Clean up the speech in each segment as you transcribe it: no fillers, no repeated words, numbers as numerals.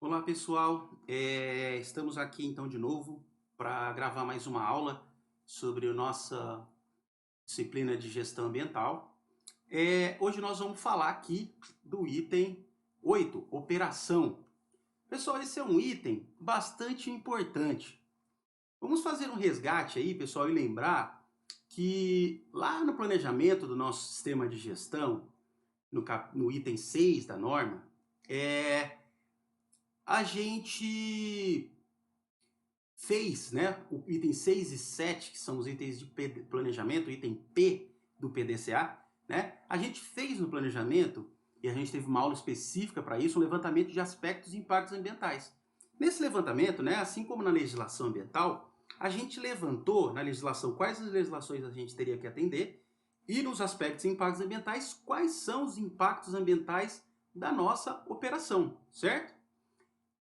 Olá pessoal, estamos aqui então de novo para gravar mais uma aula sobre a nossa disciplina de gestão ambiental. Hoje nós vamos falar aqui do item 8, operação. Pessoal, esse é um item bastante importante. Vamos fazer um resgate aí, pessoal, e lembrar que lá no planejamento do nosso sistema de gestão, no item 6 da norma, a gente fez, né, o item 6 e 7, que são os itens de planejamento, o item P do PDCA, né? A gente fez no planejamento, e a gente teve uma aula específica para isso, um levantamento de aspectos e impactos ambientais. Nesse levantamento, né, assim como na legislação ambiental, a gente levantou na legislação quais as legislações a gente teria que atender e nos aspectos e impactos ambientais, quais são os impactos ambientais da nossa operação, certo?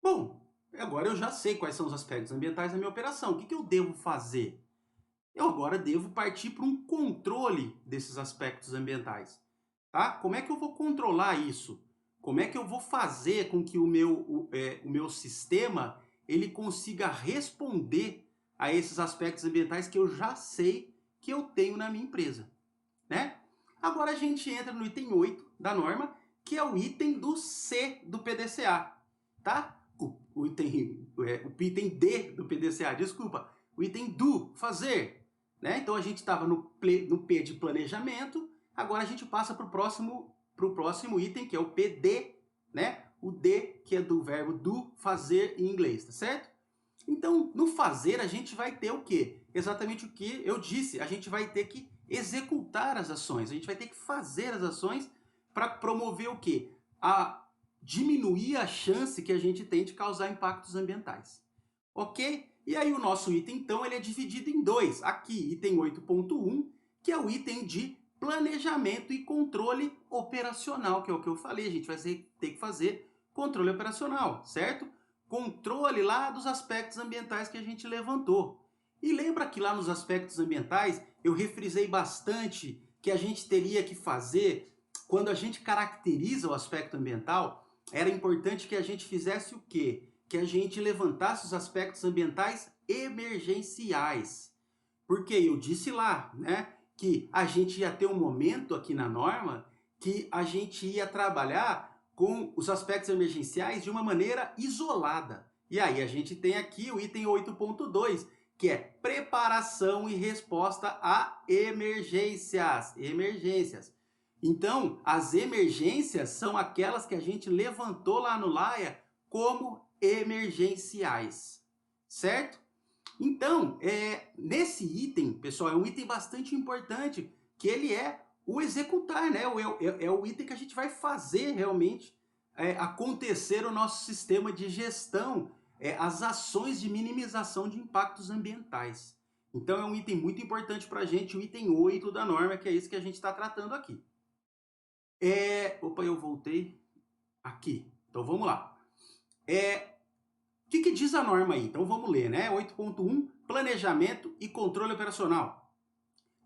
Bom, agora eu já sei quais são os aspectos ambientais da minha operação. O que eu devo fazer? Eu agora devo partir para um controle desses aspectos ambientais. Tá? Como é que eu vou controlar isso? Como é que eu vou fazer com que o meu sistema ele consiga responder a esses aspectos ambientais que eu já sei que eu tenho na minha empresa? Né? Agora a gente entra no item 8 da norma, que é o item do C do PDCA. Tá? O item D do PDCA, desculpa, o item do, fazer. Né? Então a gente estava no P de planejamento, agora a gente passa para o próximo item, que é o PD, né? O D, que é do verbo do, fazer em inglês, tá certo? Então, no fazer, a gente vai ter o quê? Exatamente o que eu disse, a gente vai ter que executar as ações, a gente vai ter que fazer as ações para promover o quê? Diminuir a chance que a gente tem de causar impactos ambientais. Ok? E aí o nosso item, então, ele é dividido em dois. Aqui, item 8.1, que é o item de planejamento e controle operacional, que é o que eu falei, a gente vai ter que fazer controle operacional, certo? Controle lá dos aspectos ambientais que a gente levantou. E lembra que lá nos aspectos ambientais eu refrisei bastante que a gente teria que fazer, quando a gente caracteriza o aspecto ambiental, era importante que a gente fizesse o quê? Que a gente levantasse os aspectos ambientais emergenciais. Porque eu disse lá, né, que a gente ia ter um momento aqui na norma que a gente ia trabalhar com os aspectos emergenciais de uma maneira isolada. E aí a gente tem aqui o item 8.2, que é preparação e resposta a emergências. Emergências. Então, as emergências são aquelas que a gente levantou lá no LAIA como emergenciais, certo? Então, nesse item, pessoal, é um item bastante importante, que ele é o executar, né? É o item que a gente vai fazer realmente acontecer o nosso sistema de gestão, as ações de minimização de impactos ambientais. Então, é um item muito importante para a gente, o item 8 da norma, que é isso que a gente está tratando aqui. Opa, eu voltei aqui. Então, vamos lá. O que diz a norma aí? Então vamos ler, né? 8.1, planejamento e controle operacional.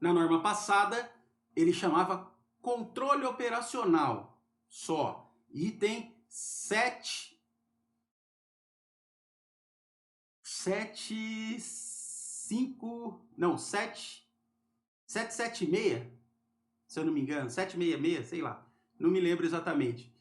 Na norma passada, ele chamava controle operacional só. Item 776, se eu não me engano, 766, sei lá. Não me lembro exatamente.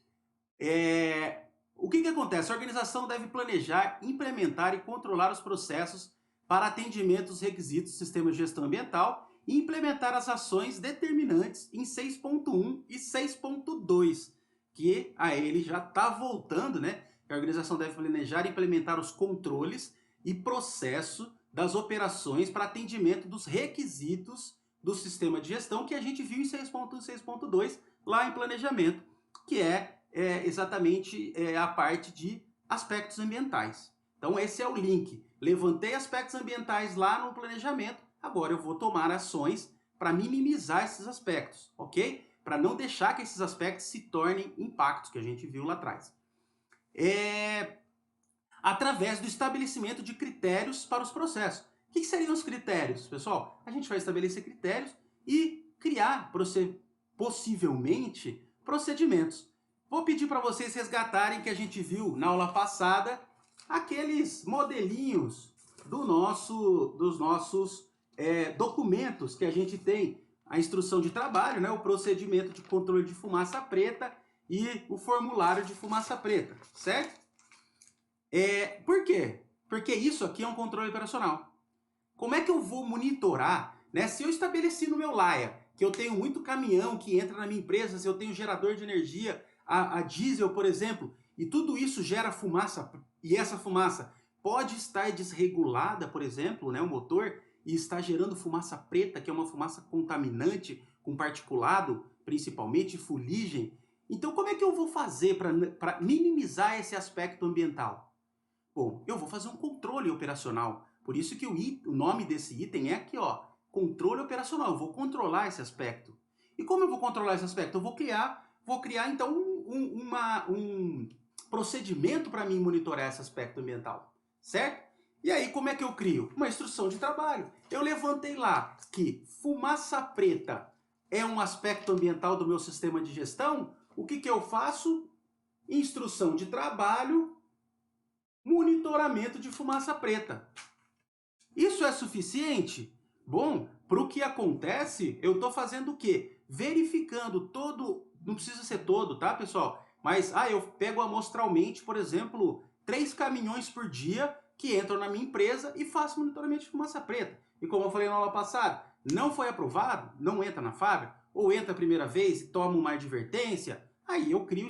O que acontece? A organização deve planejar, implementar e controlar os processos para atendimento aos requisitos do sistema de gestão ambiental e implementar as ações determinantes em 6.1 e 6.2, que a ele já está voltando, né? A organização deve planejar e implementar os controles e processo das operações para atendimento dos requisitos do sistema de gestão que a gente viu em 6.1 e 6.2 lá em planejamento, que é exatamente a parte de aspectos ambientais. Então esse é o link. Levantei aspectos ambientais lá no planejamento, agora eu vou tomar ações para minimizar esses aspectos, ok? Para não deixar que esses aspectos se tornem impactos que a gente viu lá atrás. Através do estabelecimento de critérios para os processos. O que seriam os critérios, pessoal? A gente vai estabelecer critérios e criar, possivelmente, procedimentos. vou pedir para vocês resgatarem que a gente viu na aula passada aqueles modelinhos dos nossos documentos que a gente tem, a instrução de trabalho, né, o procedimento de controle de fumaça preta e o formulário de fumaça preta, certo? Por quê? Porque isso aqui é um controle operacional. Como é que eu vou monitorar, né? Se eu estabeleci no meu Laia que eu tenho muito caminhão que entra na minha empresa, se eu tenho gerador de energia a diesel, por exemplo, e tudo isso gera fumaça, e essa fumaça pode estar desregulada, por exemplo, né, o motor, e está gerando fumaça preta, que é uma fumaça contaminante, com particulado, principalmente fuligem. Então, como é que eu vou fazer para minimizar esse aspecto ambiental? Bom, eu vou fazer um controle operacional. Por isso que o nome desse item é aqui, ó, controle operacional. Eu vou controlar esse aspecto. E como eu vou controlar esse aspecto? Eu vou criar então um procedimento para mim monitorar esse aspecto ambiental, certo? E aí como é que eu crio? Uma instrução de trabalho. Eu levantei lá que fumaça preta é um aspecto ambiental do meu sistema de gestão. O que eu faço? Instrução de trabalho, monitoramento de fumaça preta. Isso é suficiente? Bom, para o que acontece, eu estou fazendo o quê? Verificando todo, não precisa ser todo, tá, pessoal? Mas, eu pego amostralmente, por exemplo, 3 caminhões por dia que entram na minha empresa e faço monitoramento de fumaça preta. E como eu falei na aula passada, não foi aprovado, não entra na fábrica, ou entra a primeira vez e toma uma advertência, aí eu crio,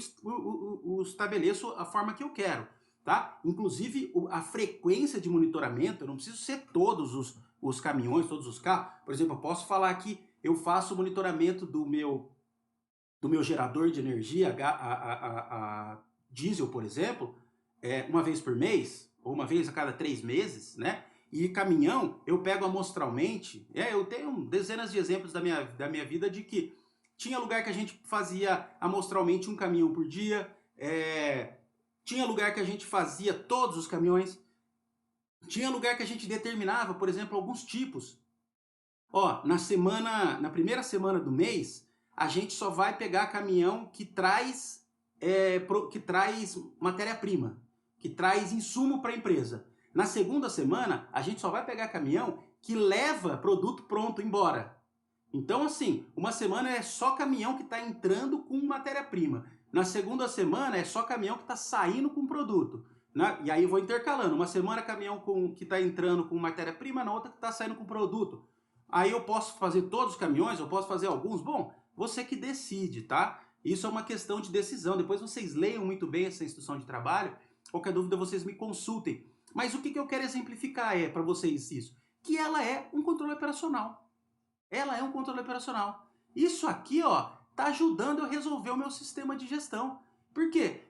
estabeleço a forma que eu quero. Tá? Inclusive, a frequência de monitoramento, eu não preciso ser todos os caminhões, todos os carros. Por exemplo, eu posso falar que eu faço monitoramento do meu gerador de energia, a diesel, por exemplo, uma vez por mês, ou uma vez a cada 3 meses, né? E caminhão, eu pego amostralmente. Eu tenho dezenas de exemplos da minha vida de que tinha lugar que a gente fazia amostralmente um caminhão por dia, tinha lugar que a gente fazia todos os caminhões. Tinha lugar que a gente determinava, por exemplo, alguns tipos. Ó, na primeira semana do mês, a gente só vai pegar caminhão que traz matéria-prima, que traz insumo para a empresa. Na segunda semana, a gente só vai pegar caminhão que leva produto pronto embora. Então, assim, uma semana é só caminhão que está entrando com matéria-prima. Na segunda semana é só caminhão que está saindo com produto. Né? E aí eu vou intercalando. Uma semana caminhão que está entrando com matéria-prima, na outra que está saindo com produto. Aí eu posso fazer todos os caminhões, eu posso fazer alguns. Bom, você que decide, tá? Isso é uma questão de decisão. Depois vocês leiam muito bem essa instrução de trabalho. Qualquer dúvida vocês me consultem. Mas o que eu quero exemplificar para vocês isso? Que ela é um controle operacional. Ela é um controle operacional. Isso aqui, ó, tá ajudando eu a resolver o meu sistema de gestão. Por quê?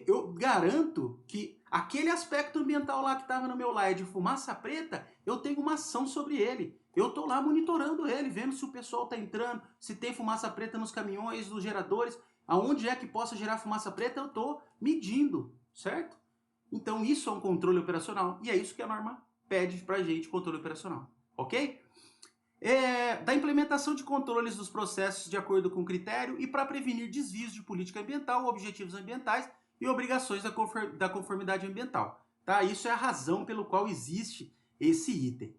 Eu garanto que aquele aspecto ambiental lá que estava no meu laia de fumaça preta, eu tenho uma ação sobre ele. Eu estou lá monitorando ele, vendo se o pessoal está entrando, se tem fumaça preta nos caminhões, nos geradores, aonde é que possa gerar fumaça preta, eu estou medindo, certo? Então isso é um controle operacional e é isso que a norma pede para a gente, controle operacional, ok? Da implementação de controles dos processos de acordo com critério e para prevenir desvios de política ambiental, objetivos ambientais e obrigações da conformidade ambiental. Tá? Isso é a razão pelo qual existe esse item.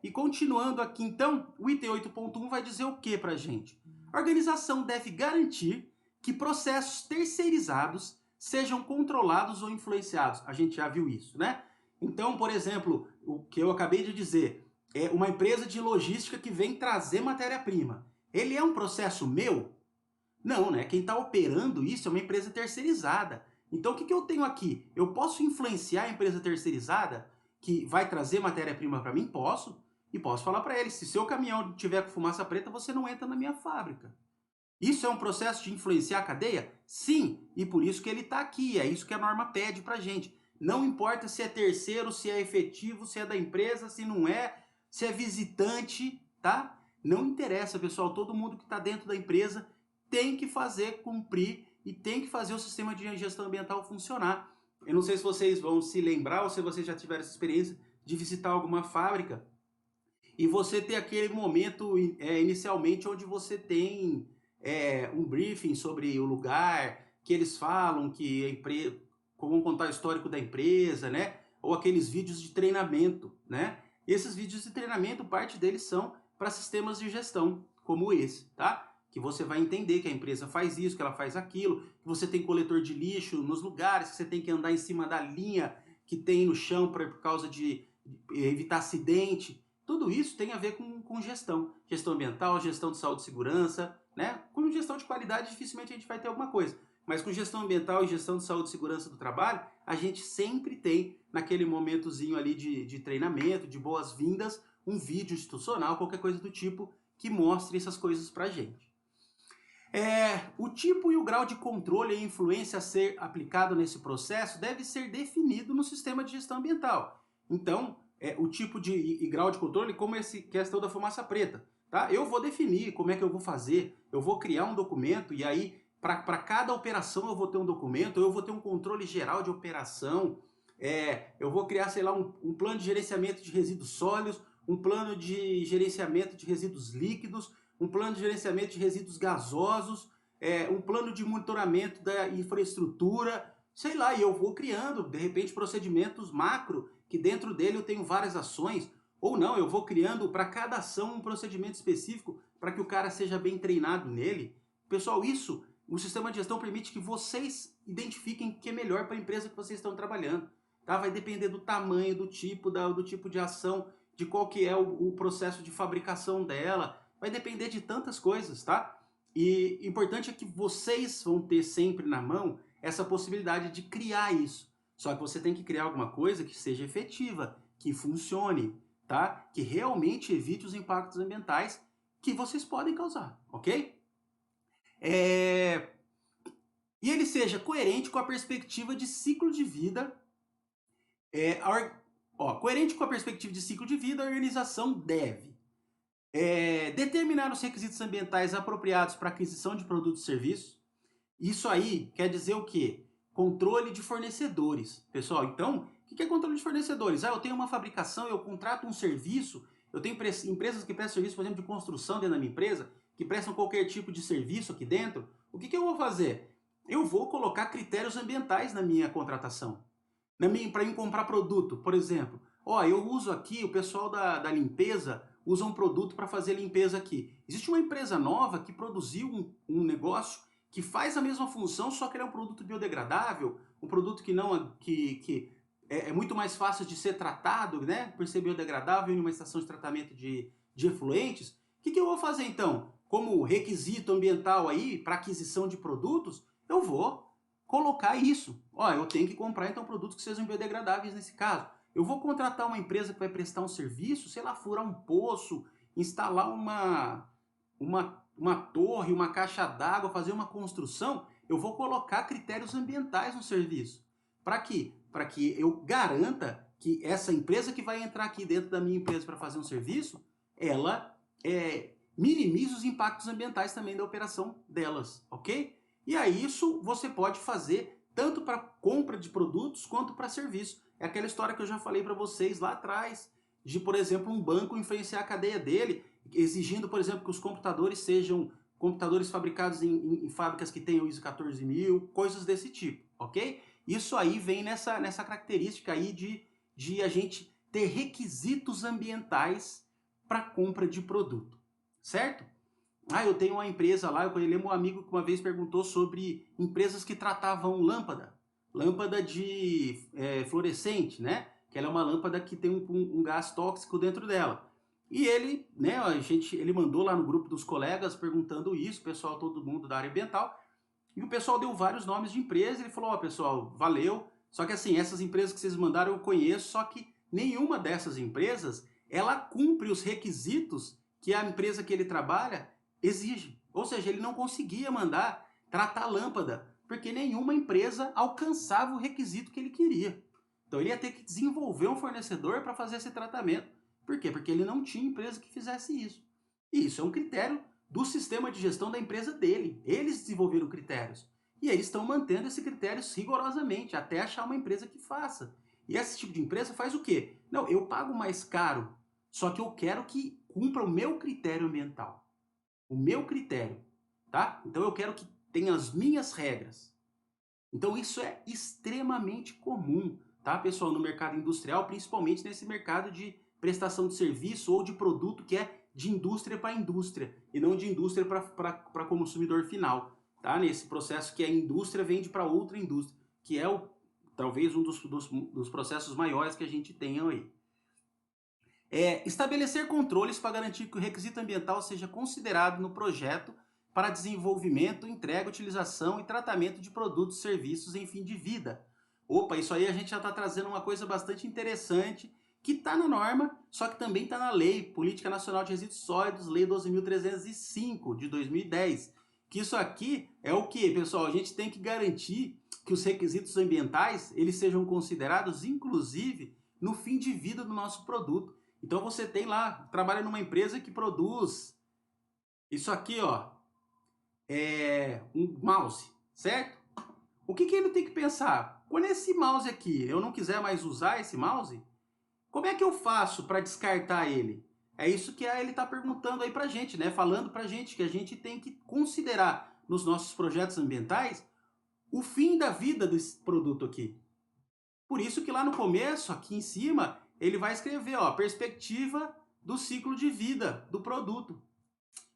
E continuando aqui, então, o item 8.1 vai dizer o que para a gente? A organização deve garantir que processos terceirizados sejam controlados ou influenciados. A gente já viu isso, né? Então, por exemplo, o que eu acabei de dizer, é uma empresa de logística que vem trazer matéria-prima. Ele é um processo meu? Não, né? Quem está operando isso é uma empresa terceirizada. Então, o que eu tenho aqui? Eu posso influenciar a empresa terceirizada que vai trazer matéria-prima para mim? Posso. E posso falar para ele, se seu caminhão tiver com fumaça preta, você não entra na minha fábrica. Isso é um processo de influenciar a cadeia? Sim, e por isso que ele está aqui. É isso que a norma pede para a gente. Não importa se é terceiro, se é efetivo, se é da empresa, se não é, se é visitante, tá? Não interessa, pessoal. Todo mundo que está dentro da empresa tem que fazer cumprir e tem que fazer o sistema de gestão ambiental funcionar. Eu não sei se vocês vão se lembrar ou se vocês já tiveram essa experiência de visitar alguma fábrica e você ter aquele momento inicialmente onde você tem um briefing sobre o lugar, que eles falam que a empresa, vão contar o histórico da empresa, né? Ou aqueles vídeos de treinamento, né? Esses vídeos de treinamento, parte deles são para sistemas de gestão, como esse, tá? Que você vai entender que a empresa faz isso, que ela faz aquilo, que você tem coletor de lixo nos lugares, que você tem que andar em cima da linha que tem no chão por causa de evitar acidente. Tudo isso tem a ver com gestão. Gestão ambiental, gestão de saúde e segurança, né? Com gestão de qualidade, dificilmente a gente vai ter alguma coisa. Mas com gestão ambiental e gestão de saúde e segurança do trabalho, a gente sempre tem, naquele momentozinho ali de treinamento, de boas-vindas, um vídeo institucional, qualquer coisa do tipo, que mostre essas coisas pra gente. O tipo e o grau de controle e influência a ser aplicado nesse processo deve ser definido no sistema de gestão ambiental. Então, o tipo e grau de controle, como essa questão da fumaça preta. Tá? Eu vou definir como é que eu vou fazer, eu vou criar um documento e aí para cada operação eu vou ter um documento, eu vou ter um controle geral de operação, eu vou criar, sei lá, um plano de gerenciamento de resíduos sólidos, um plano de gerenciamento de resíduos líquidos, um plano de gerenciamento de resíduos gasosos, um plano de monitoramento da infraestrutura, sei lá, e eu vou criando, de repente, procedimentos macro, que dentro dele eu tenho várias ações, ou não, eu vou criando para cada ação um procedimento específico para que o cara seja bem treinado nele. Pessoal, isso, o sistema de gestão permite que vocês identifiquem o que é melhor para a empresa que vocês estão trabalhando. Tá? Vai depender do tamanho, do tipo de ação, de qual que é o processo de fabricação dela, vai depender de tantas coisas, tá? E importante é que vocês vão ter sempre na mão essa possibilidade de criar isso. Só que você tem que criar alguma coisa que seja efetiva, que funcione, tá? Que realmente evite os impactos ambientais que vocês podem causar, ok? E ele seja coerente com a perspectiva de ciclo de vida. Coerente com a perspectiva de ciclo de vida, a organização deve determinar os requisitos ambientais apropriados para aquisição de produtos e serviços. Isso aí quer dizer o quê? Controle de fornecedores. Pessoal, então, o que é controle de fornecedores? Eu tenho uma fabricação, eu contrato um serviço, eu tenho empresas que prestam serviço, por exemplo, de construção dentro da minha empresa, que prestam qualquer tipo de serviço aqui dentro. O que eu vou fazer? Eu vou colocar critérios ambientais na minha contratação. Para mim comprar produto, por exemplo. Eu uso aqui, o pessoal da limpeza usa um produto para fazer limpeza aqui. Existe uma empresa nova que produziu um negócio que faz a mesma função, só que ele é um produto biodegradável, um produto que é muito mais fácil de ser tratado, né, por ser biodegradável em uma estação de tratamento de efluentes. O que eu vou fazer então? Como requisito ambiental aí para aquisição de produtos, eu vou colocar isso. Eu tenho que comprar então produtos que sejam biodegradáveis nesse caso. Eu vou contratar uma empresa que vai prestar um serviço, sei lá, furar um poço, instalar uma torre, uma caixa d'água, fazer uma construção, eu vou colocar critérios ambientais no serviço. Para quê? Para que eu garanta que essa empresa que vai entrar aqui dentro da minha empresa para fazer um serviço, ela minimize os impactos ambientais também da operação delas, ok? E aí isso você pode fazer tanto para compra de produtos quanto para serviço. É aquela história que eu já falei para vocês lá atrás, de, por exemplo, um banco influenciar a cadeia dele, exigindo, por exemplo, que os computadores sejam computadores fabricados em fábricas que tenham ISO 14000, coisas desse tipo, ok? Isso aí vem nessa característica aí de a gente ter requisitos ambientais para compra de produto, certo? Eu tenho uma empresa lá, eu lembro um amigo que uma vez perguntou sobre empresas que tratavam lâmpada de fluorescente, né? Que ela é uma lâmpada que tem um gás tóxico dentro dela. E ele, né, ele mandou lá no grupo dos colegas perguntando isso, o pessoal, todo mundo da área ambiental, e o pessoal deu vários nomes de empresas, ele falou, pessoal, valeu, só que assim, essas empresas que vocês mandaram eu conheço, só que nenhuma dessas empresas, ela cumpre os requisitos que a empresa que ele trabalha exige. Ou seja, ele não conseguia mandar tratar lâmpada, porque nenhuma empresa alcançava o requisito que ele queria. Então ele ia ter que desenvolver um fornecedor para fazer esse tratamento. Por quê? Porque ele não tinha empresa que fizesse isso. E isso é um critério do sistema de gestão da empresa dele. Eles desenvolveram critérios. E eles estão mantendo esses critérios rigorosamente, até achar uma empresa que faça. E esse tipo de empresa faz o quê? Não, eu pago mais caro, só que eu quero que cumpra o meu critério ambiental. O meu critério, tá? Então eu quero que tenha as minhas regras. Então isso é extremamente comum, tá, pessoal, no mercado industrial, principalmente nesse mercado de prestação de serviço ou de produto que é de indústria para indústria e não de indústria para consumidor final, tá? Nesse processo que a indústria vende para outra indústria, que é talvez um dos processos maiores que a gente tem aí. Estabelecer controles para garantir que o requisito ambiental seja considerado no projeto para desenvolvimento, entrega, utilização e tratamento de produtos e serviços em fim de vida. Opa, isso aí a gente já está trazendo uma coisa bastante interessante que está na norma, só que também está na lei, Política Nacional de Resíduos Sólidos, Lei 12.305, de 2010. Que isso aqui é o que, pessoal? A gente tem que garantir que os requisitos ambientais eles sejam considerados, inclusive, no fim de vida do nosso produto. Então você tem lá, trabalha numa empresa que produz isso aqui, ó, um mouse, certo? O que ele tem que pensar? Quando esse mouse aqui, eu não quiser mais usar esse mouse, como é que eu faço para descartar ele? É isso que ele está perguntando aí pra gente, né? Falando pra gente que a gente tem que considerar nos nossos projetos ambientais o fim da vida desse produto aqui. Por isso que lá no começo, aqui em cima, ele vai escrever, ó, perspectiva do ciclo de vida do produto.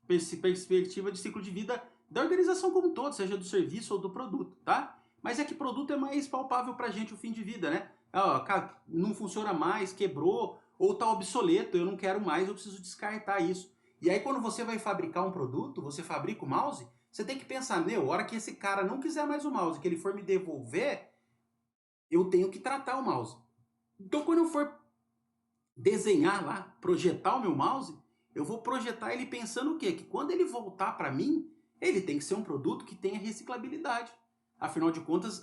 Perspectiva de ciclo de vida da organização como um todo, seja do serviço ou do produto, tá? Mas é que produto é mais palpável pra gente o fim de vida, né? Ó, não funciona mais, quebrou, ou tá obsoleto, eu não quero mais, eu preciso descartar isso. E aí quando você vai fabricar um produto, você fabrica o mouse, você tem que pensar, meu, a hora que esse cara não quiser mais o mouse, que ele for me devolver, eu tenho que tratar o mouse. Então quando eu for desenhar lá, projetar o meu mouse, eu vou projetar ele pensando o quê? Que quando ele voltar para mim, ele tem que ser um produto que tenha reciclabilidade. Afinal de contas,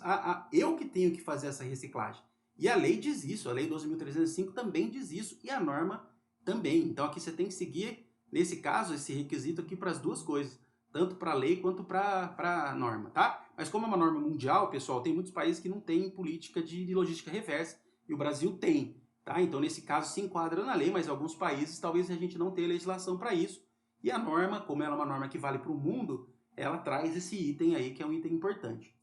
eu que tenho que fazer essa reciclagem. E a lei diz isso, a lei 12.305 também diz isso, e a norma também. Então aqui você tem que seguir, nesse caso, esse requisito aqui para as duas coisas, tanto para a lei quanto para a norma, tá? Mas como é uma norma mundial, pessoal, tem muitos países que não têm política de logística reversa, e o Brasil tem. Tá? Então, nesse caso, se enquadra na lei, mas em alguns países talvez a gente não tenha legislação para isso. E a norma, como ela é uma norma que vale para o mundo, ela traz esse item aí, que é um item importante.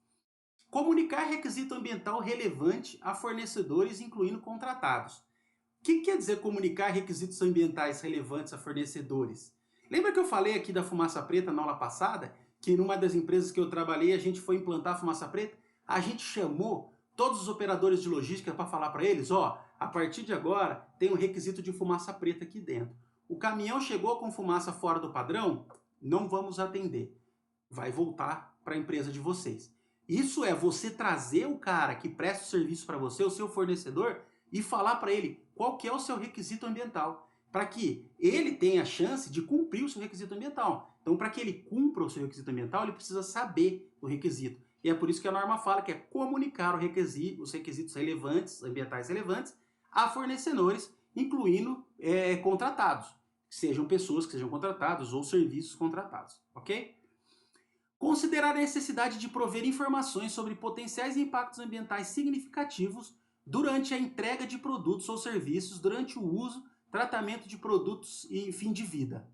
Comunicar requisito ambiental relevante a fornecedores, incluindo contratados. O que quer dizer comunicar requisitos ambientais relevantes a fornecedores? Lembra que eu falei aqui da fumaça preta na aula passada? Que numa das empresas que eu trabalhei, a gente foi implantar a fumaça preta? A gente chamou todos os operadores de logística para falar para eles, ó, a partir de agora tem um requisito de fumaça preta aqui dentro. O caminhão chegou com fumaça fora do padrão? Não vamos atender. Vai voltar para a empresa de vocês. Isso é você trazer o cara que presta o serviço para você, o seu fornecedor, e falar para ele qual que é o seu requisito ambiental, para que ele tenha a chance de cumprir o seu requisito ambiental. Então, para que ele cumpra o seu requisito ambiental, ele precisa saber o requisito. E é por isso que a norma fala que é comunicar os requisitos relevantes, ambientais relevantes, a fornecedores, incluindo contratados, sejam pessoas que sejam contratadas ou serviços contratados, ok? Considerar a necessidade de prover informações sobre potenciais impactos ambientais significativos durante a entrega de produtos ou serviços, durante o uso, tratamento de produtos e fim de vida.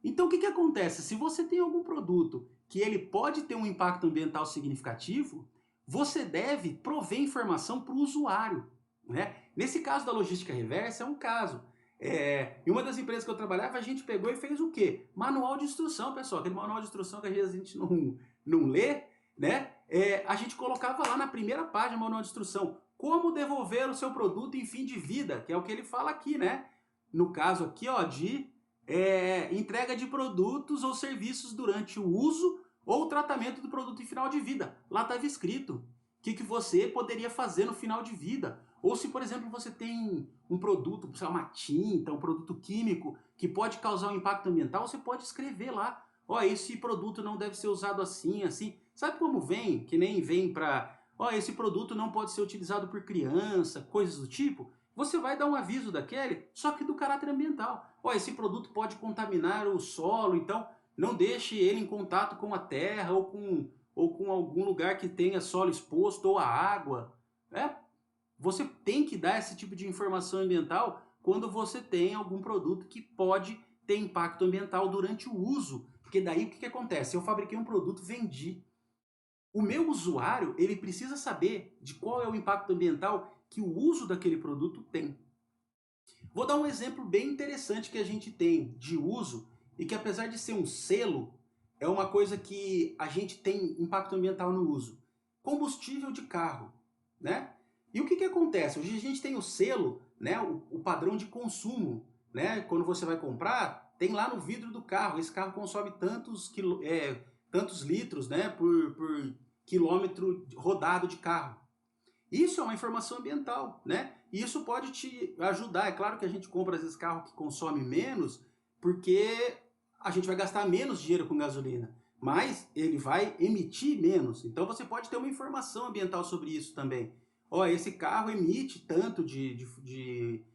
Então, o que acontece? Se você tem algum produto que ele pode ter um impacto ambiental significativo, você deve prover informação para o usuário. Né? Nesse caso da logística reversa, é um caso. Em uma das empresas que eu trabalhava, a gente pegou e fez o quê? Manual de instrução, pessoal. Aquele manual de instrução que às vezes a gente não lê, né? A gente colocava lá na primeira página, manual de instrução, como devolver o seu produto em fim de vida, que é o que ele fala aqui, né? No caso aqui, ó, de entrega de produtos ou serviços durante o uso ou tratamento do produto em final de vida. Lá estava escrito o que você poderia fazer no final de vida. Ou se, por exemplo, você tem um produto, uma tinta, um produto químico que pode causar um impacto ambiental, você pode escrever lá, ó, esse produto não deve ser usado assim, assim. Sabe como vem? Que nem vem para, ó, esse produto não pode ser utilizado por criança, coisas do tipo. Você vai dar um aviso daquele, só que do caráter ambiental. Ó, esse produto pode contaminar o solo, então não deixe ele em contato com a terra ou com algum lugar que tenha solo exposto ou a água. Você tem que dar esse tipo de informação ambiental quando você tem algum produto que pode ter impacto ambiental durante o uso. Porque daí o que acontece? Eu fabriquei um produto, vendi. O meu usuário, ele precisa saber de qual é o impacto ambiental que o uso daquele produto tem. Vou dar um exemplo bem interessante que a gente tem de uso e que, apesar de ser um selo, é uma coisa que a gente tem impacto ambiental no uso. Combustível de carro, né? E o que acontece? Hoje a gente tem o selo, né, o padrão de consumo, né? Quando você vai comprar, tem lá no vidro do carro, esse carro consome tantos litros, né, por quilômetro rodado de carro. Isso é uma informação ambiental, né? E isso pode te ajudar. É claro que a gente compra às vezes carro que consome menos, porque a gente vai gastar menos dinheiro com gasolina, mas ele vai emitir menos. Então você pode ter uma informação ambiental sobre isso também. Ó, esse carro emite tanto de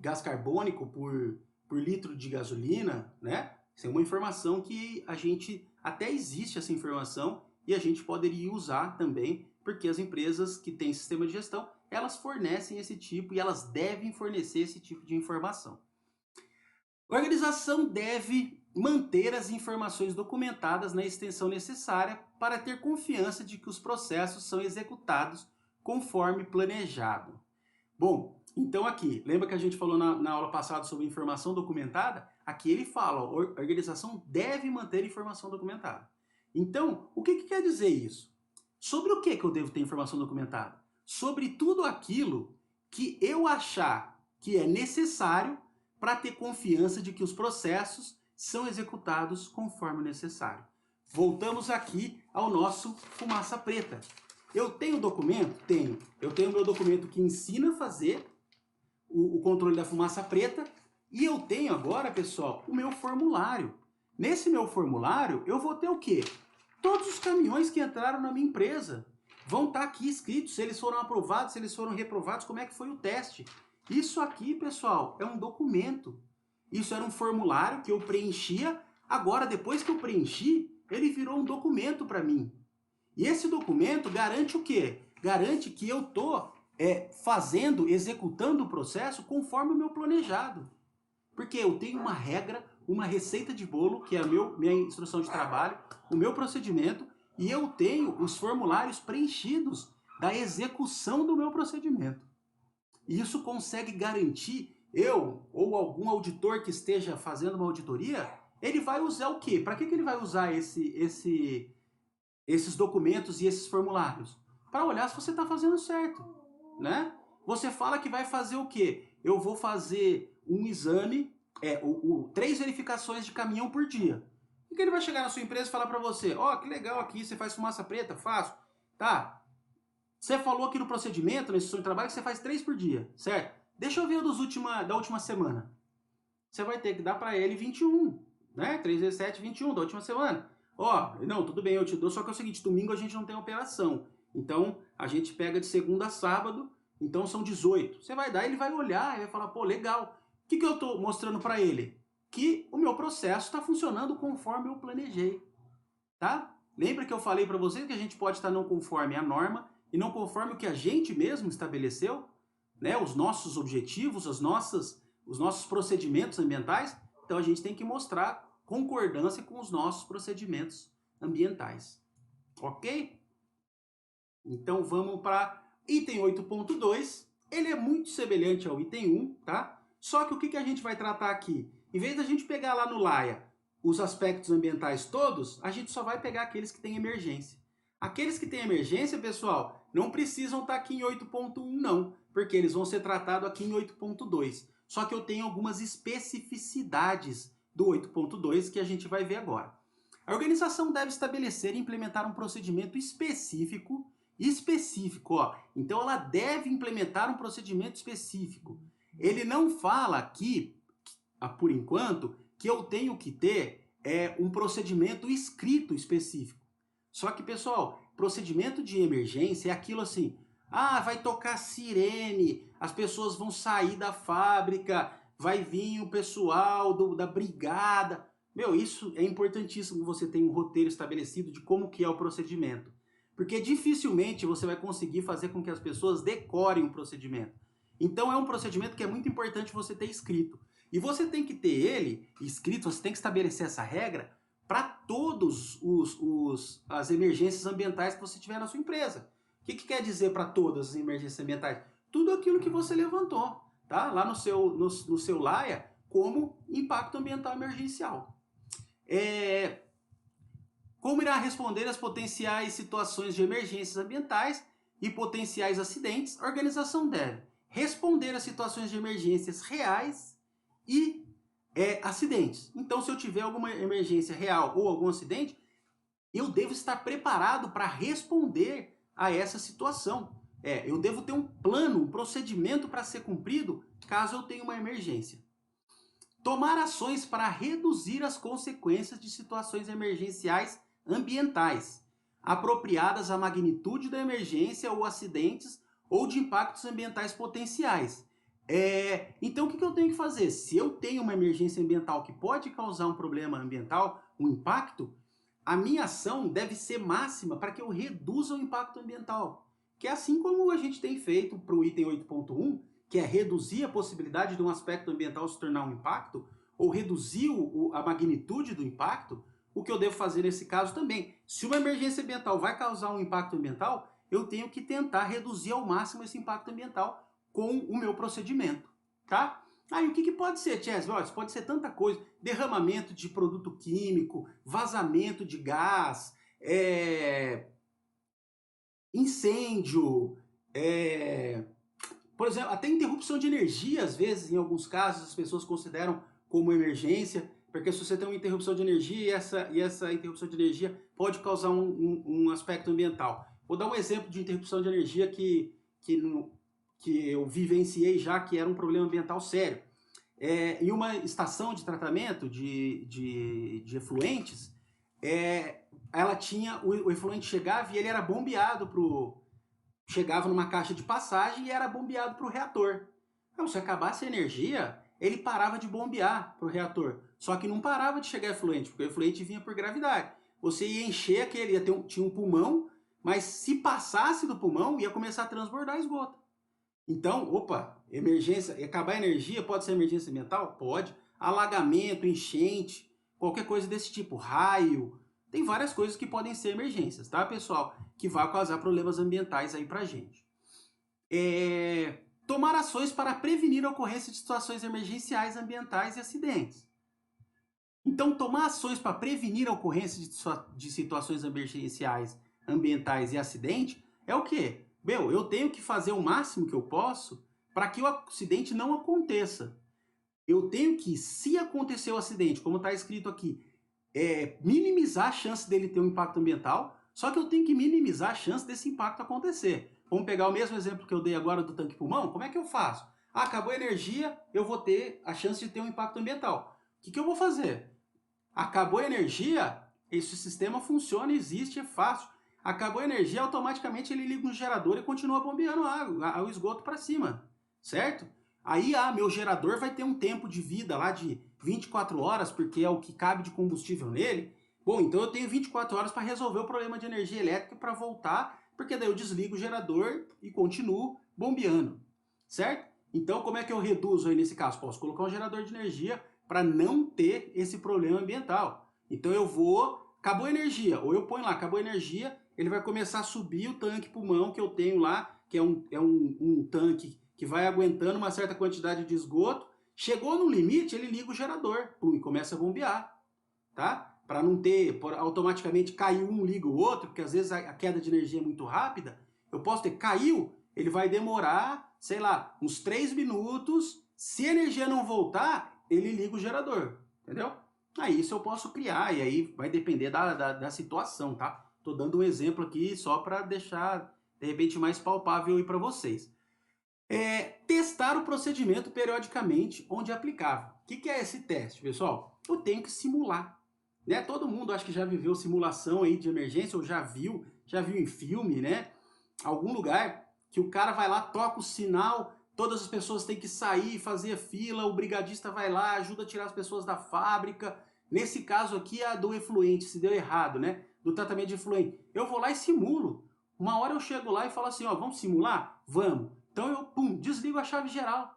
gás carbônico por litro de gasolina, né? Isso é uma informação que a gente, até existe essa informação, e a gente poderia usar também, porque as empresas que têm sistema de gestão, elas fornecem esse tipo e elas devem fornecer esse tipo de informação. A organização deve manter as informações documentadas na extensão necessária para ter confiança de que os processos são executados conforme planejado. Bom, então aqui, lembra que a gente falou na aula passada sobre informação documentada? Aqui ele fala, ó, a organização deve manter informação documentada. Então, o que quer dizer isso? Sobre o que eu devo ter informação documentada? Sobre tudo aquilo que eu achar que é necessário para ter confiança de que os processos são executados conforme necessário. Voltamos aqui ao nosso fumaça preta. Eu tenho documento? Tenho. Eu tenho meu documento que ensina a fazer o controle da fumaça preta e eu tenho agora, pessoal, o meu formulário. Nesse meu formulário, eu vou ter o quê? Todos os caminhões que entraram na minha empresa vão estar aqui escritos, se eles foram aprovados, se eles foram reprovados, como é que foi o teste. Isso aqui, pessoal, é um documento. Isso era um formulário que eu preenchia. Agora, depois que eu preenchi, ele virou um documento para mim. E esse documento garante o quê? Garante que eu estou executando o processo conforme o meu planejado. Porque eu tenho uma regra, uma receita de bolo, que é a minha instrução de trabalho, o meu procedimento, e eu tenho os formulários preenchidos da execução do meu procedimento. E isso consegue garantir, eu ou algum auditor que esteja fazendo uma auditoria, ele vai usar o quê? Para que ele vai usar esses documentos e esses formulários? Para olhar se você está fazendo certo, né? Você fala que vai fazer o quê? Eu vou fazer um exame, 3 verificações de caminhão por dia. E que ele vai chegar na sua empresa e falar para você, ó, que legal aqui, você faz fumaça preta? Faço. Tá. Você falou aqui no procedimento, nesse seu trabalho, que você faz 3 por dia, certo? Deixa eu ver o da última semana. Você vai ter que dar para ele 21, né? 3 vezes 7, 21 da última semana. Ó, não, tudo bem, eu te dou, só que é o seguinte, domingo a gente não tem operação. Então, a gente pega de segunda a sábado, então são 18. Você vai dar, ele vai olhar e vai falar, pô, legal. O que eu estou mostrando para ele? Que o meu processo está funcionando conforme eu planejei, tá? Lembra que eu falei para você que a gente pode estar não conforme a norma e não conforme o que a gente mesmo estabeleceu, né? Os nossos objetivos, os nossos procedimentos ambientais. Então a gente tem que mostrar concordância com os nossos procedimentos ambientais. Ok? Então vamos para item 8.2. Ele é muito semelhante ao item 1, tá? Só que o que a gente vai tratar aqui? Em vez da gente pegar lá no LAIA os aspectos ambientais todos, a gente só vai pegar aqueles que têm emergência. Aqueles que têm emergência, pessoal, não precisam estar aqui em 8.1 não, porque eles vão ser tratados aqui em 8.2. Só que eu tenho algumas especificidades do 8.2 que a gente vai ver agora. A organização deve estabelecer e implementar um procedimento específico, ó. Então ela deve implementar um procedimento específico. Ele não fala aqui, por enquanto, que eu tenho que ter um procedimento escrito específico. Só que, pessoal, procedimento de emergência é aquilo assim, vai tocar sirene, as pessoas vão sair da fábrica, vai vir o pessoal da brigada. Meu, isso é importantíssimo que você tenha um roteiro estabelecido de como que é o procedimento. Porque dificilmente você vai conseguir fazer com que as pessoas decorem o procedimento. Então é um procedimento que é muito importante você ter escrito. E você tem que ter ele escrito, você tem que estabelecer essa regra para todos as emergências ambientais que você tiver na sua empresa. O que quer dizer para todas as emergências ambientais? Tudo aquilo que você levantou, tá? Lá no seu LAIA, como impacto ambiental emergencial. Como irá responder às potenciais situações de emergências ambientais e potenciais acidentes? A organização deve responder às situações de emergências reais e acidentes. Então, se eu tiver alguma emergência real ou algum acidente, eu devo estar preparado para responder a essa situação. Eu devo ter um plano, um procedimento para ser cumprido caso eu tenha uma emergência. Tomar ações para reduzir as consequências de situações emergenciais ambientais, apropriadas à magnitude da emergência ou acidentes ou de impactos ambientais potenciais. Então, o que eu tenho que fazer? Se eu tenho uma emergência ambiental que pode causar um problema ambiental, um impacto, a minha ação deve ser máxima para que eu reduza o impacto ambiental. Que é assim como a gente tem feito para o item 8.1, que é reduzir a possibilidade de um aspecto ambiental se tornar um impacto, ou reduzir a magnitude do impacto, o que eu devo fazer nesse caso também. Se uma emergência ambiental vai causar um impacto ambiental, eu tenho que tentar reduzir ao máximo esse impacto ambiental com o meu procedimento, tá? Aí o que pode ser, Chess? Olha, isso pode ser tanta coisa. Derramamento de produto químico, vazamento de gás, incêndio, por exemplo, até interrupção de energia, às vezes, em alguns casos, as pessoas consideram como emergência, porque se você tem uma interrupção de energia e essa interrupção de energia pode causar um aspecto ambiental. Vou dar um exemplo de interrupção de energia que eu vivenciei já, que era um problema ambiental sério. Em uma estação de tratamento de efluentes, ela tinha, o efluente chegava e ele era bombeado chegava numa caixa de passagem e era bombeado para o reator. Então, se acabasse a energia, ele parava de bombear para o reator. Só que não parava de chegar efluente, porque o efluente vinha por gravidade. Você ia encher aquele, tinha um pulmão, mas se passasse do pulmão, ia começar a transbordar esgoto. Então, emergência, acabar a energia pode ser emergência ambiental? Pode. Alagamento, enchente, qualquer coisa desse tipo, raio. Tem várias coisas que podem ser emergências, tá, pessoal? Que vai causar problemas ambientais aí pra gente. Tomar ações para prevenir a ocorrência de situações emergenciais ambientais e acidentes. Então, tomar ações para prevenir a ocorrência de situações emergenciais ambientais e acidentes é o quê? Eu tenho que fazer o máximo que eu posso para que o acidente não aconteça. Eu tenho que, se acontecer o acidente, como está escrito aqui, minimizar a chance dele ter um impacto ambiental, só que eu tenho que minimizar a chance desse impacto acontecer. Vamos pegar o mesmo exemplo que eu dei agora do tanque pulmão? Como é que eu faço? Acabou a energia, eu vou ter a chance de ter um impacto ambiental. O que eu vou fazer? Acabou a energia, esse sistema funciona, existe, é fácil. Acabou a energia, automaticamente ele liga um gerador e continua bombeando o esgoto para cima, certo? Aí, meu gerador vai ter um tempo de vida lá de 24 horas, porque é o que cabe de combustível nele. Bom, então eu tenho 24 horas para resolver o problema de energia elétrica para voltar, porque daí eu desligo o gerador e continuo bombeando, certo? Então, como é que eu reduzo aí nesse caso? Posso colocar um gerador de energia para não ter esse problema ambiental. Então eu acabou a energia, ou eu ponho lá, acabou a energia, ele vai começar a subir o tanque pulmão que eu tenho lá, que é um tanque que vai aguentando uma certa quantidade de esgoto. Chegou no limite, ele liga o gerador, e começa a bombear, tá? Para não ter, automaticamente cair um, liga o outro, porque às vezes a queda de energia é muito rápida. Eu posso ter, caiu, ele vai demorar, sei lá, uns 3 minutos. Se a energia não voltar, ele liga o gerador, entendeu? Aí isso eu posso criar, e aí vai depender da situação, tá? Tô dando um exemplo aqui só para deixar, de repente, mais palpável aí para vocês. Testar o procedimento periodicamente onde aplicável. O que é esse teste, pessoal? Eu tenho que simular. Né? Todo mundo acho que já viveu simulação aí de emergência, ou já viu em filme, né? Algum lugar que o cara vai lá, toca o sinal, todas as pessoas têm que sair, fazer fila, o brigadista vai lá, ajuda a tirar as pessoas da fábrica. Nesse caso aqui, a do efluente, se deu errado, né? Do tratamento de efluente. Eu vou lá e simulo. Uma hora eu chego lá e falo assim, vamos simular? Vamos. Então eu, desligo a chave geral.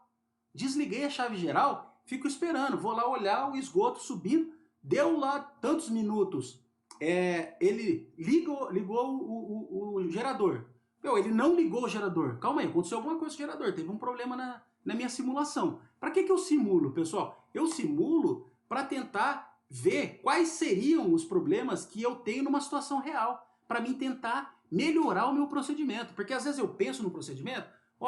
Desliguei a chave geral, fico esperando. Vou lá olhar o esgoto subindo. Deu lá tantos minutos, ele ligou o gerador. Meu, ele não ligou o gerador. Calma aí, aconteceu alguma coisa com o gerador, teve um problema na minha simulação. Para que eu simulo, pessoal? Eu simulo para tentar ver quais seriam os problemas que eu tenho numa situação real, para mim tentar melhorar o meu procedimento. Porque às vezes eu penso no procedimento,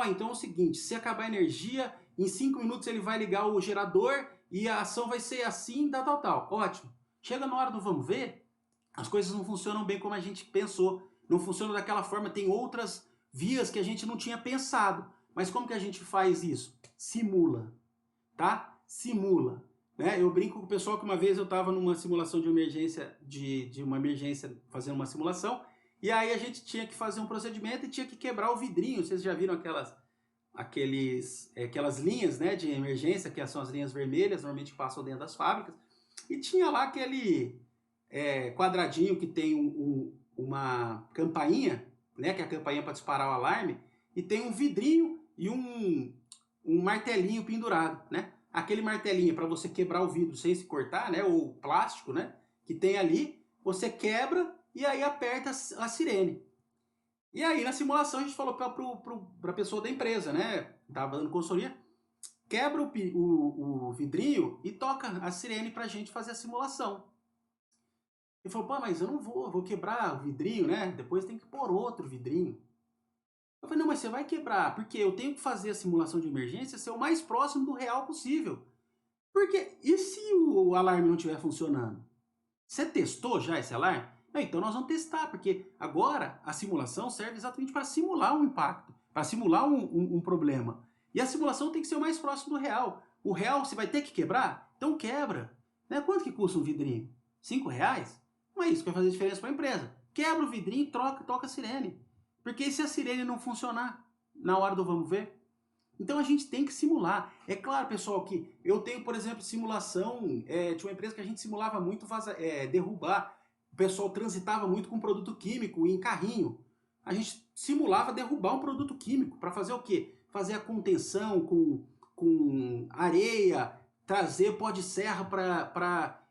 então é o seguinte, se acabar a energia, em 5 minutos ele vai ligar o gerador e a ação vai ser assim, tal. Ótimo. Chega na hora do vamos ver, as coisas não funcionam bem como a gente pensou. Não funcionam daquela forma, tem outras vias que a gente não tinha pensado. Mas como que a gente faz isso? Simula, tá? Simula. Né? Eu brinco com o pessoal que uma vez eu estava numa simulação de emergência, de uma emergência, fazendo uma simulação, e aí a gente tinha que fazer um procedimento e tinha que quebrar o vidrinho. Vocês já viram aquelas linhas, né, de emergência, que são as linhas vermelhas, normalmente passam dentro das fábricas, e tinha lá aquele quadradinho que tem uma campainha, né, que é a campainha para disparar o alarme, e tem um vidrinho e um martelinho pendurado, né? Aquele martelinho para você quebrar o vidro sem se cortar, né, ou plástico, né, que tem ali, você quebra e aí aperta a sirene. E aí na simulação a gente falou para a pessoa da empresa, né, tava dando consultoria, quebra o vidrinho e toca a sirene para a gente fazer a simulação. Ele falou, pô, mas eu não vou quebrar o vidrinho, né? Depois tem que pôr outro vidrinho. Eu falei, não, mas você vai quebrar, porque eu tenho que fazer a simulação de emergência ser o mais próximo do real possível. Porque, e se o alarme não estiver funcionando? Você testou já esse alarme? Não, então nós vamos testar, porque agora a simulação serve exatamente para simular um impacto, para simular um problema. E a simulação tem que ser o mais próximo do real. O real você vai ter que quebrar? Então quebra. Né? Quanto que custa um vidrinho? R$5? Não é isso que vai fazer diferença para a empresa. Quebra o vidrinho e toca a sirene. Porque e se a sirene não funcionar na hora do vamos ver? Então a gente tem que simular. É claro, pessoal, que eu tenho, por exemplo, simulação, tinha uma empresa que a gente simulava muito derrubar. O pessoal transitava muito com produto químico em carrinho. A gente simulava derrubar um produto químico para fazer o quê? Fazer a contenção com areia, trazer pó de serra para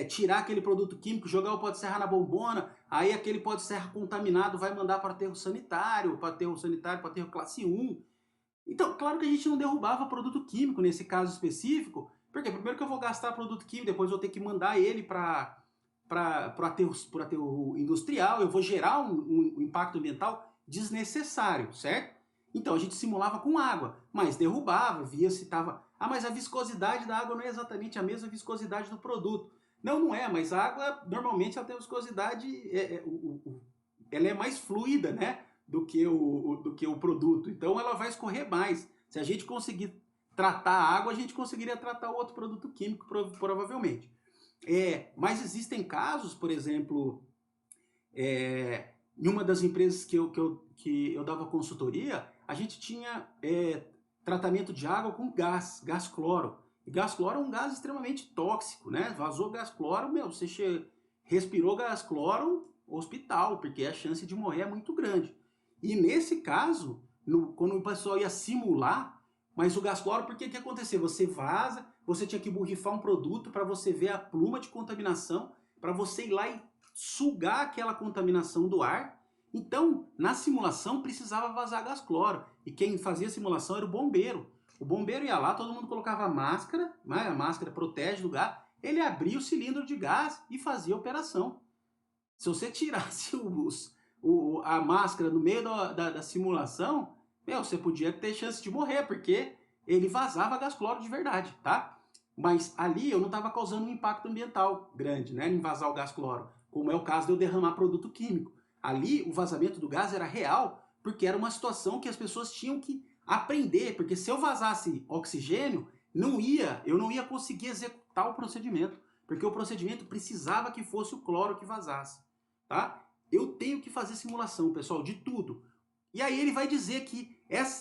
tirar aquele produto químico, jogar o pó de serra na bombona, aí aquele pó de serra contaminado vai mandar para aterro sanitário, para aterro classe 1. Então, claro que a gente não derrubava produto químico nesse caso específico, porque primeiro que eu vou gastar produto químico, depois eu vou ter que mandar ele para aterro industrial, eu vou gerar um impacto ambiental desnecessário, certo? Então a gente simulava com água, mas derrubava, via se estava... mas a viscosidade da água não é exatamente a mesma viscosidade do produto. Não é, mas a água normalmente ela tem viscosidade, ela é mais fluida, né? Do que o produto. Então ela vai escorrer mais. Se a gente conseguir tratar a água, a gente conseguiria tratar o outro produto químico, provavelmente. Mas existem casos, por exemplo, em uma das empresas que eu dava consultoria, a gente tinha tratamento de água com gás cloro. E gás cloro é um gás extremamente tóxico, né? Vazou gás cloro, você respirou gás cloro, hospital, porque a chance de morrer é muito grande. E nesse caso, quando o pessoal ia simular, mas o gás cloro, por que aconteceu? Você vaza, você tinha que borrifar um produto para você ver a pluma de contaminação, para você ir lá e sugar aquela contaminação do ar. Então, na simulação, precisava vazar gás cloro. E quem fazia a simulação era o bombeiro. O bombeiro ia lá, todo mundo colocava máscara, né? A máscara protege do gás, ele abria o cilindro de gás e fazia a operação. Se você tirasse a máscara no meio da simulação, você podia ter chance de morrer, porque ele vazava gás cloro de verdade, tá? Mas ali eu não estava causando um impacto ambiental grande, né, em vazar o gás cloro, como é o caso de eu derramar produto químico. Ali o vazamento do gás era real, porque era uma situação que as pessoas tinham que aprender, porque se eu vazasse oxigênio, eu não ia conseguir executar o procedimento, porque o procedimento precisava que fosse o cloro que vazasse, tá? Eu tenho que fazer simulação, pessoal, de tudo. E aí ele vai dizer que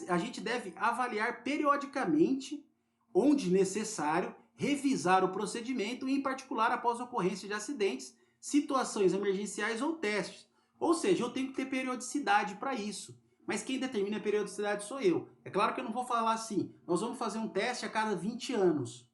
a gente deve avaliar periodicamente, onde necessário, revisar o procedimento, em particular após a ocorrência de acidentes, situações emergenciais ou testes. Ou seja, eu tenho que ter periodicidade para isso. Mas quem determina a periodicidade sou eu. É claro que eu não vou falar assim, nós vamos fazer um teste a cada 20 anos.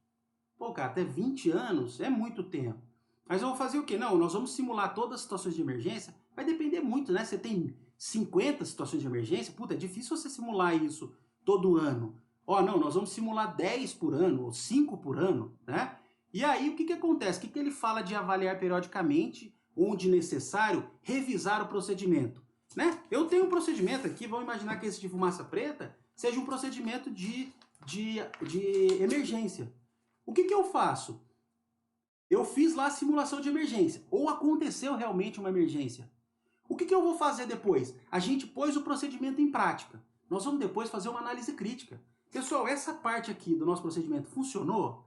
Pô, cara, até 20 anos é muito tempo. Mas eu vou fazer o quê? Não, nós vamos simular todas as situações de emergência. Vai depender muito, né? Você tem 50 situações de emergência, puta, é difícil você simular isso todo ano. Ó, não, nós vamos simular 10 por ano, ou 5 por ano, né? E aí, o que que acontece? O que que ele fala de avaliar periodicamente, onde necessário, revisar o procedimento, né? Eu tenho um procedimento aqui, vamos imaginar que esse de fumaça preta seja um procedimento de emergência. O que que eu faço? Eu fiz lá a simulação de emergência, ou aconteceu realmente uma emergência. O que que eu vou fazer depois? A gente pôs o procedimento em prática. Nós vamos depois fazer uma análise crítica. Pessoal, essa parte aqui do nosso procedimento funcionou?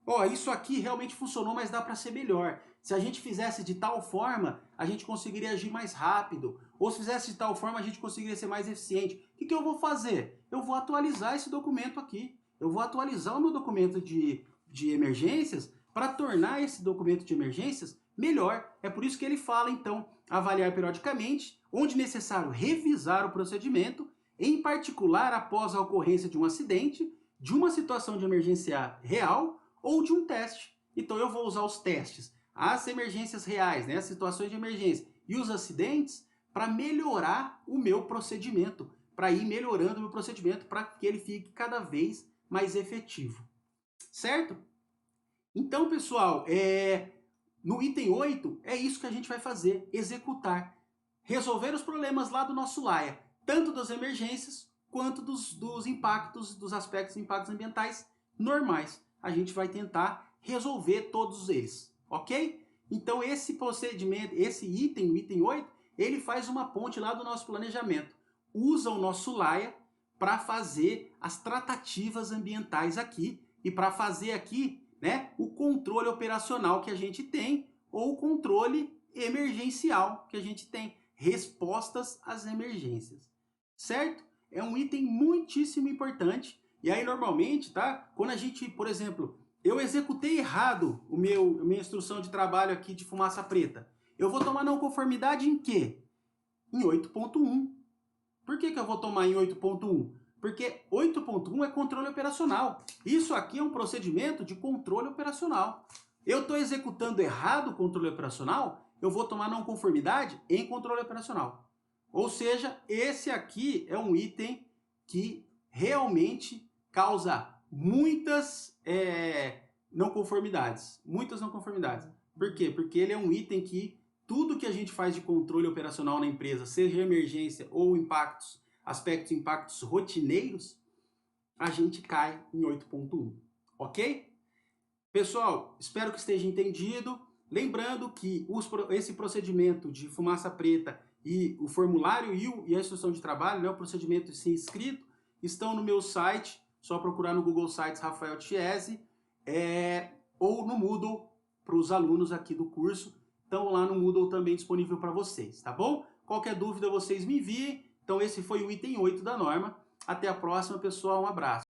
Ó, isso aqui realmente funcionou, mas dá para ser melhor. Se a gente fizesse de tal forma, a gente conseguiria agir mais rápido. Ou se fizesse de tal forma, a gente conseguiria ser mais eficiente. O que que eu vou fazer? Eu vou atualizar esse documento aqui. Eu vou atualizar o meu documento de emergências para tornar esse documento de emergências melhor. É por isso que ele fala, então, avaliar periodicamente, onde necessário revisar o procedimento, em particular após a ocorrência de um acidente, de uma situação de emergência real ou de um teste. Então eu vou usar os testes, as emergências reais, né, as situações de emergência e os acidentes para melhorar o meu procedimento, para ir melhorando o meu procedimento para que ele fique cada vez mais efetivo. Certo? Então, pessoal, no item 8 é isso que a gente vai fazer, executar. Resolver os problemas lá do nosso Laia, tanto das emergências quanto dos impactos, dos aspectos de impactos ambientais normais. A gente vai tentar resolver todos eles, ok? Então esse procedimento, esse item, o item 8, ele faz uma ponte lá do nosso planejamento. Usa o nosso Laia para fazer as tratativas ambientais aqui e para fazer aqui, né, o controle operacional que a gente tem ou o controle emergencial que a gente tem, respostas às emergências, certo? É um item muitíssimo importante. E aí normalmente, tá? Quando a gente, por exemplo, eu executei errado a minha instrução de trabalho aqui de fumaça preta, eu vou tomar não conformidade em quê? Em 8.1. Por que que eu vou tomar em 8.1? Porque 8.1 é controle operacional. Isso aqui é um procedimento de controle operacional. Eu estou executando errado o controle operacional, eu vou tomar não conformidade em controle operacional. Ou seja, esse aqui é um item que realmente causa muitas não conformidades. Muitas não conformidades. Por quê? Porque ele é um item que tudo que a gente faz de controle operacional na empresa, seja emergência ou impactos, impactos rotineiros, a gente cai em 8.1, ok? Pessoal, espero que esteja entendido. Lembrando que esse procedimento de fumaça preta e o formulário e a instrução de trabalho, né, o procedimento sim escrito, estão no meu site, só procurar no Google Sites Rafael Chiesi, ou no Moodle para os alunos aqui do curso. Estão lá no Moodle também disponível para vocês, tá bom? Qualquer dúvida vocês me enviem. Então esse foi o item 8 da norma. Até a próxima, pessoal. Um abraço.